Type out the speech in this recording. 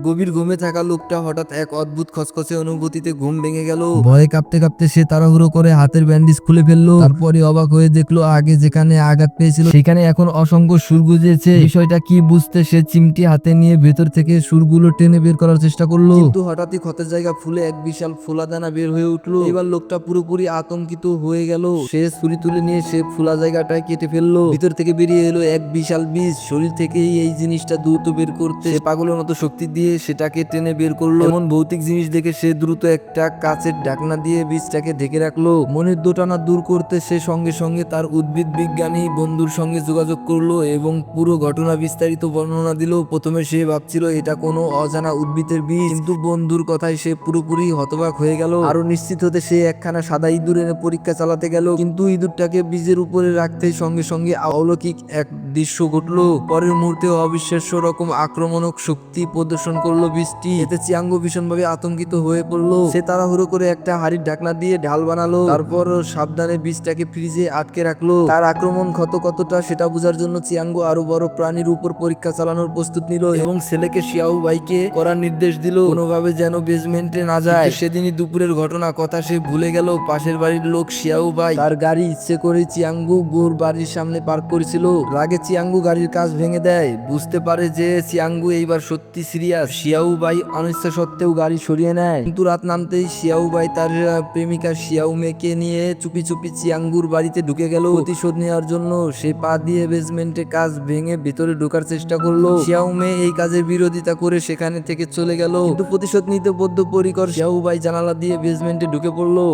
গভীর ঘুমে থাকা লোকটা হঠাৎ এক অদ্ভুত খসখসে অনুভূতিতে ঘুম ভেঙে গেল। ভয়ে কাঁপতে কাঁপতে সে তাড়াহুড়ো করে হাতের ব্যান্ডেজ খুলে ফেললো। তারপরে অবাক হয়ে দেখলো আগে যেখানে আঘাত পেয়েছিল সেখানে এখন অসংখ্য সুর গুজেছে। বিষয়টা কি বুঝতে সে চিমটি হাতে নিয়ে ভেতর থেকে সুরগুলো টেনে বের করার চেষ্টা করলো, কিন্তু হঠাৎই ক্ষতের জায়গা ফুলে এক বিশাল ফোলা দানা বের হয়ে উঠলো। এবার লোকটা পুরোপুরি আতঙ্কিত হয়ে গেল। সে ছুরি তুলে নিয়ে সে ফোলা জায়গাটায় কেটে ফেললো। ভিতর থেকে বেরিয়ে এলো এক বিশাল বিষ। শরীর থেকেই এই জিনিসটা দ্রুত বের করতে সে পাগলের মতো শক্তি দিয়ে সেটাকে টেনে বের করলো। এমন ভৌতিক জিনিস দেখে সে দ্রুত একটা কাচের ঢাকনা দিয়ে বীজটাকে ঢেকে রাখলো। মনের দোটানা দূর করতে সে সঙ্গে সঙ্গে তার উদ্ভিদ বিজ্ঞানী বন্ধুর সঙ্গে যোগাযোগ করলো এবং পুরো ঘটনা বিস্তারিত বর্ণনা দিল। প্রথমে সে ভাবছিল এটা কোনো অজানা উদ্ভিদের বীজ, কিন্তু বন্ধুর কথায় সে পুরোপুরি হতবাক হয়ে গেল। আরো নিশ্চিত হতে সে একখানা সাদা ইঁদুর এনে পরীক্ষা চালাতে গেল, কিন্তু ইঁদুরটাকে বীজের উপরে রাখতেই সঙ্গে সঙ্গে অলৌকিক এক দৃশ্য ঘটলো। পরের মুহূর্তে অবিশ্বাস্য রকম আক্রমণক শক্তি প্রদর্শন করলো বীজটি। এতে চিয়াঙ্গো ভীষণভাবে আতঙ্কিত হয়ে পড়লো। সে তাড়াহুড়ো করে একটা হাড়ির ঢাকনা দিয়ে ঢাল বানালো, তারপর সাবধানে বীজটাকে ফ্রিজে আটকে রাখলো। তার আক্রমণ কতটা সেটা বোঝার জন্য চিয়াঙ্গো আরো বড় প্রাণীর উপর পরীক্ষা চালানোর প্রস্তুত নিল এবং ছেলেকে শিয়াও ভাইকে করার নির্দেশ দিল কোনোভাবে যেন বেসমেন্টে না যায়। সেদিনই দুপুরের ঘটনা কথা সে ভুলে গেল। পাশের বাড়ির লোক শিয়াও ভাই তার গাড়ি ইচ্ছে করে চিয়াঙ্গু গোর বাড়ির সামনে পার্ক করেছিল। রাগে চিয়াঙ্গু গাড়ির কাজ ভেঙে দেয়। বুঝতে পারে যে চিয়াঙ্গু এইবার সত্যি সিরিয়াস। শিয়াও ভাই অনিচ্ছা সত্ত্বেও গাড়ি সরিয়ে নেয়, কিন্তু রাত নামতেই শিয়াও ভাই তার প্রেমিকা শিয়াও মেয়েকে নিয়ে চুপি চুপি চিয়াঙ্গুর বাড়িতে ঢুকে গেল। প্রতিশোধ নেওয়ার জন্য সে পা দিয়ে বেসমেন্টে কাজ ভেঙে ভিতরে ঢোকার চেষ্টা করলো। শিয়াও মেয়ে এই কাজের বিরোধিতা করে সেখানে থেকে চলে গেল, কিন্তু প্রতিশোধ নিতে বদ্ধপরিকর শিয়াও ভাই জানালা দিয়ে বেসমেন্টে ঢুকে পড়লো।